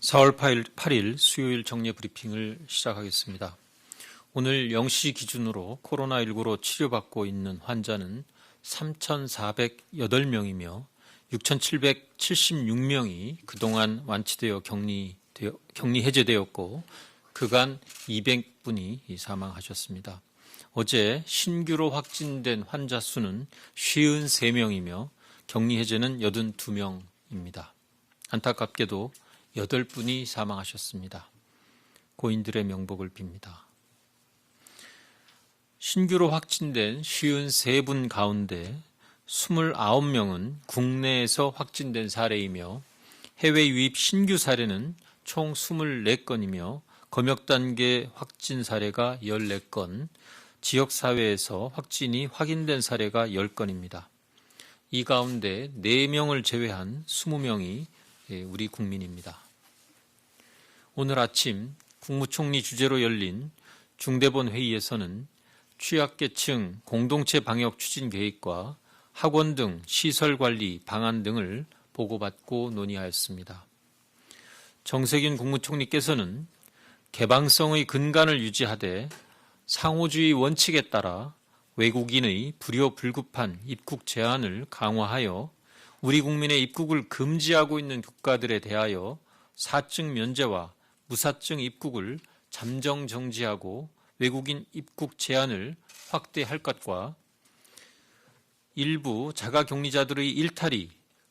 4월 8일 수요일 정례 브리핑을 시작하겠습니다. 오늘 0시 기준으로 코로나19로 치료받고 있는 환자는 3,408명이며 6,776명이 그동안 완치되어 격리 해제되었고 그간 200분이 사망하셨습니다. 어제 신규로 확진된 환자 수는 53명이며 격리 해제는 82명입니다. 안타깝게도 8분이 사망하셨습니다. 고인들의 명복을 빕니다. 신규로 확진된 53분 가운데 29명은 국내에서 확진된 사례이며 해외 유입 신규 사례는 총 24건이며 검역단계 확진 사례가 14건, 지역사회에서 확진이 확인된 사례가 10건입니다. 이 가운데 4명을 제외한 20명이 우리 국민입니다. 오늘 아침 국무총리 주재로 열린 중대본 회의에서는 취약계층 공동체 방역 추진 계획과 학원 등 시설 관리 방안 등을 보고받고 논의하였습니다. 정세균 국무총리께서는 개방성의 근간을 유지하되 상호주의 원칙에 따라 외국인의 불효불급한 입국 제한을 강화하여 우리 국민의 입국을 금지하고 있는 국가들에 대하여 사증 면제와 무사증 입국을 잠정 정지하고 외국인 입국 제한을 확대할 것과 일부 자가격리자들의 일탈이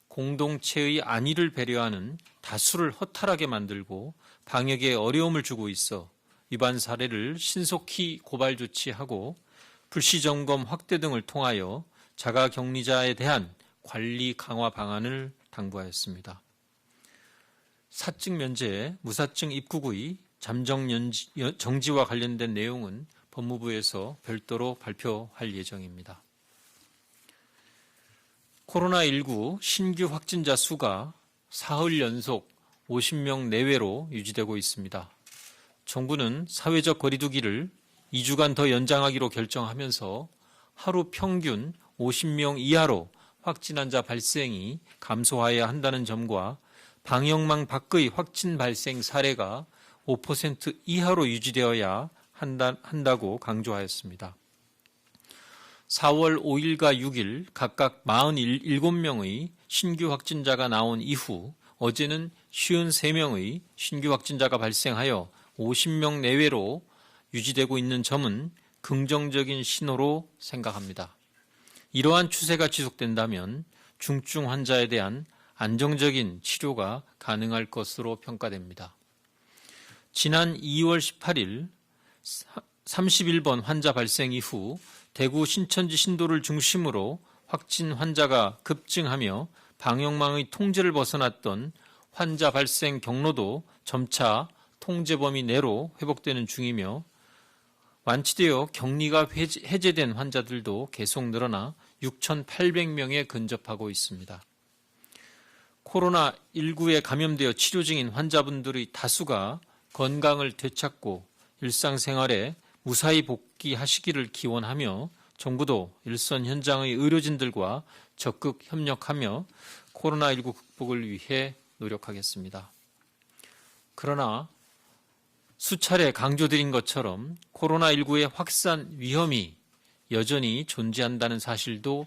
공동체의 안위를 배려하는 다수를 허탈하게 만들고 방역에 어려움을 주고 있어 위반 사례를 신속히 고발 조치하고 불시점검 확대 등을 통하여 자가격리자에 대한 관리 강화 방안을 당부하였습니다. 사증 면제, 무사증 입국의 잠정 정지와 관련된 내용은 법무부에서 별도로 발표할 예정입니다. 코로나19 신규 확진자 수가 사흘 연속 50명 내외로 유지되고 있습니다. 정부는 사회적 거리두기를 2주간 더 연장하기로 결정하면서 하루 평균 50명 이하로 확진 환자 발생이 감소해야 한다는 점과 방역망 밖의 확진 발생 사례가 5% 이하로 유지되어야 한다고 강조하였습니다. 4월 5일과 6일 각각 47명의 신규 확진자가 나온 이후 어제는 53명의 신규 확진자가 발생하여 50명 내외로 유지되고 있는 점은 긍정적인 신호로 생각합니다. 이러한 추세가 지속된다면 중증 환자에 대한 안정적인 치료가 가능할 것으로 평가됩니다. 지난 2월 18일 31번 환자 발생 이후 대구 신천지 신도를 중심으로 확진 환자가 급증하며 방역망의 통제를 벗어났던 환자 발생 경로도 점차 통제 범위 내로 회복되는 중이며 완치되어 격리가 해제된 환자들도 계속 늘어나 6,800명에 근접하고 있습니다. 코로나19에 감염되어 치료 중인 환자분들의 다수가 건강을 되찾고 일상생활에 무사히 복귀하시기를 기원하며 정부도 일선 현장의 의료진들과 적극 협력하며 코로나19 극복을 위해 노력하겠습니다. 그러나 수차례 강조드린 것처럼 코로나19의 확산 위험이 여전히 존재한다는 사실도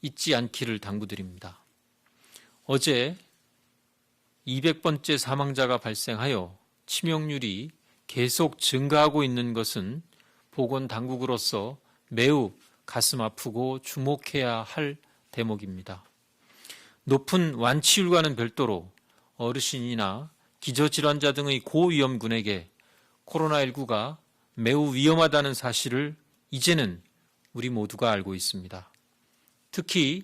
잊지 않기를 당부드립니다. 어제 200번째 사망자가 발생하여 치명률이 계속 증가하고 있는 것은 보건당국으로서 매우 가슴 아프고 주목해야 할 대목입니다. 높은 완치율과는 별도로 어르신이나 기저질환자 등의 고위험군에게 코로나19가 매우 위험하다는 사실을 이제는 우리 모두가 알고 있습니다. 특히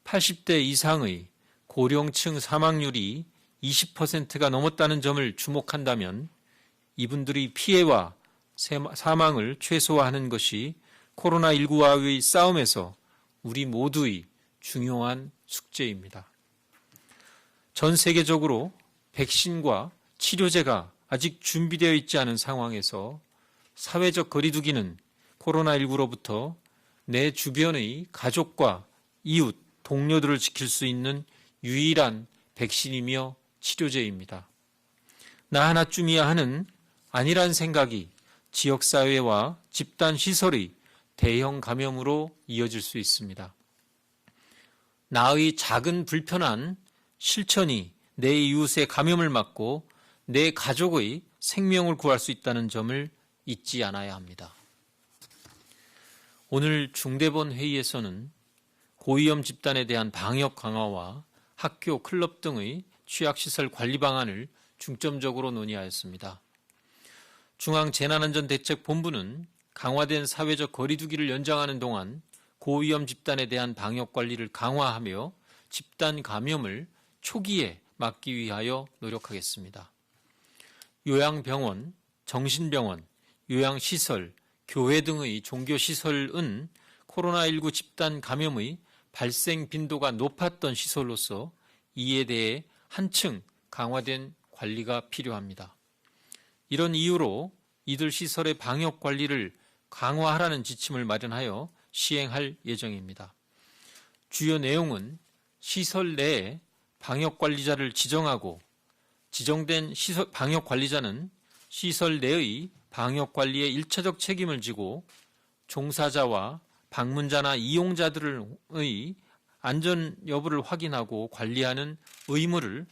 80대 이상의 고령층 사망률이 20%가 넘었다는 점을 주목한다면 이분들의 피해와 사망을 최소화하는 것이 코로나19와의 싸움에서 우리 모두의 중요한 숙제입니다. 전 세계적으로 백신과 치료제가 아직 준비되어 있지 않은 상황에서 사회적 거리두기는 코로나19로부터 내 주변의 가족과 이웃, 동료들을 지킬 수 있는 유일한 백신이며 치료제입니다. 나 하나쯤이야 하는 아니란 생각이 지역사회와 집단시설의 대형 감염으로 이어질 수 있습니다. 나의 작은 불편한 실천이 내 이웃의 감염을 막고 내 가족의 생명을 구할 수 있다는 점을 잊지 않아야 합니다. 오늘 중대본 회의에서는 고위험 집단에 대한 방역 강화와 학교, 클럽 등의 취약시설 관리 방안을 중점적으로 논의하였습니다. 중앙재난안전대책본부는 강화된 사회적 거리두기를 연장하는 동안 고위험 집단에 대한 방역 관리를 강화하며 집단 감염을 초기에 막기 위하여 노력하겠습니다. 요양병원, 정신병원, 요양시설, 교회 등의 종교시설은 코로나19 집단 감염의 발생 빈도가 높았던 시설로서 이에 대해 한층 강화된 관리가 필요합니다. 이런 이유로 이들 시설의 방역 관리를 강화하라는 지침을 마련하여 시행할 예정입니다. 주요 내용은 시설 내에 방역관리자를 지정하고 지정된 방역관리자는 시설 내의 방역관리에 일차적 책임을 지고 종사자와 방문자나 이용자들의 안전 여부를 확인하고 관리하는 의무를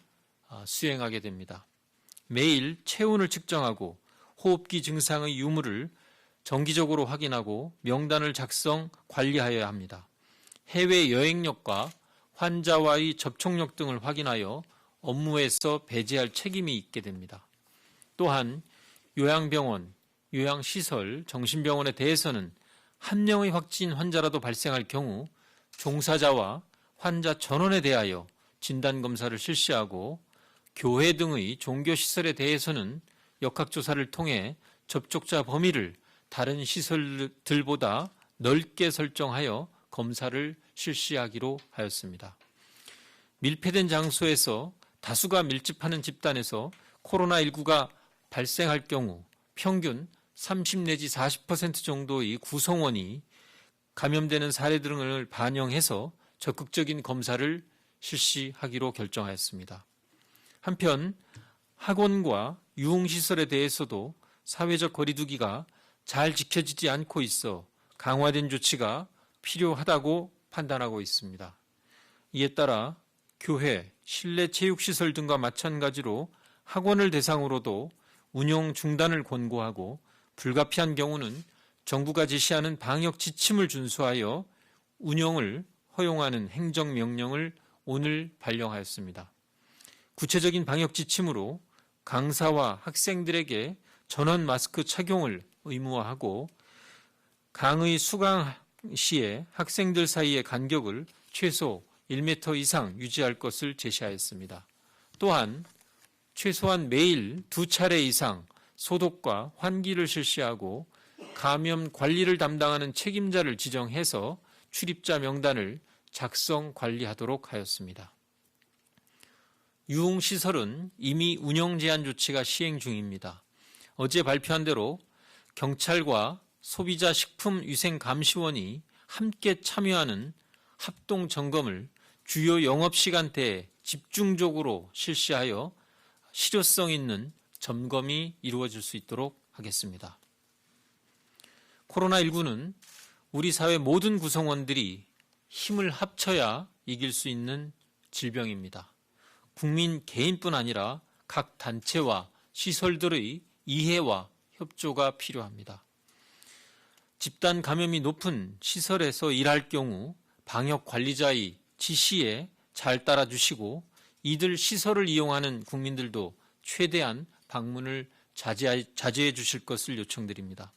수행하게 됩니다. 매일 체온을 측정하고 호흡기 증상의 유무를 정기적으로 확인하고 명단을 작성, 관리하여야 합니다. 해외 여행력과 환자와의 접촉력 등을 확인하여 업무에서 배제할 책임이 있게 됩니다. 또한 요양병원, 요양시설, 정신병원에 대해서는 한 명의 확진 환자라도 발생할 경우 종사자와 환자 전원에 대하여 진단검사를 실시하고 교회 등의 종교시설에 대해서는 역학조사를 통해 접촉자 범위를 다른 시설들보다 넓게 설정하여 검사를 실시하기로 하였습니다. 밀폐된 장소에서 다수가 밀집하는 집단에서 코로나19가 발생할 경우 평균 30 내지 40% 정도의 구성원이 감염되는 사례 등을 반영해서 적극적인 검사를 실시하기로 결정하였습니다. 한편 학원과 유흥시설에 대해서도 사회적 거리두기가 잘 지켜지지 않고 있어 강화된 조치가 필요하다고 판단하고 있습니다. 이에 따라 교회, 실내 체육시설 등과 마찬가지로 학원을 대상으로도 운영 중단을 권고하고 불가피한 경우는 정부가 제시하는 방역 지침을 준수하여 운영을 허용하는 행정명령을 오늘 발령하였습니다. 구체적인 방역 지침으로 강사와 학생들에게 전원 마스크 착용을 의무화하고 강의 수강 시에 학생들 사이의 간격을 최소 1m 이상 유지할 것을 제시하였습니다. 또한 최소한 매일 2차례 이상 소독과 환기를 실시하고 감염 관리를 담당하는 책임자를 지정해서 출입자 명단을 작성 관리하도록 하였습니다. 유흥시설은 이미 운영 제한 조치가 시행 중입니다. 어제 발표한 대로 경찰과 소비자식품위생감시원이 함께 참여하는 합동 점검을 주요 영업시간대에 집중적으로 실시하여 실효성 있는 점검이 이루어질 수 있도록 하겠습니다. 코로나19는 우리 사회 모든 구성원들이 힘을 합쳐야 이길 수 있는 질병입니다. 국민 개인뿐 아니라 각 단체와 시설들의 이해와 협조가 필요합니다. 집단 감염이 높은 시설에서 일할 경우 방역 관리자의 지시에 잘 따라주시고 이들 시설을 이용하는 국민들도 최대한 방문을 자제해 주실 것을 요청드립니다.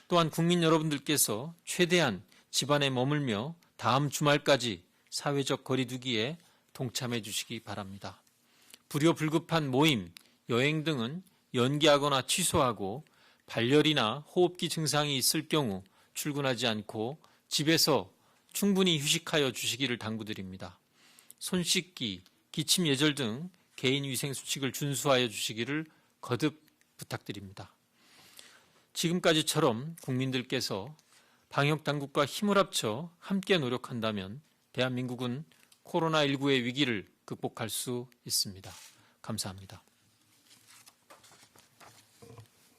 또한 국민 여러분들께서 최대한 집안에 머물며 다음 주말까지 사회적 거리두기에 동참해 주시기 바랍니다. 불효불급한 모임, 여행 등은 연기하거나 취소하고 발열이나 호흡기 증상이 있을 경우 출근하지 않고 집에서 충분히 휴식하여 주시기를 당부드립니다. 손 씻기, 기침 예절 등 개인 위생 수칙을 준수하여 주시기를 거듭 부탁드립니다. 지금까지처럼 국민들께서 방역 당국과 힘을 합쳐 함께 노력한다면 대한민국은 코로나19의 위기를 극복할 수 있습니다. 감사합니다.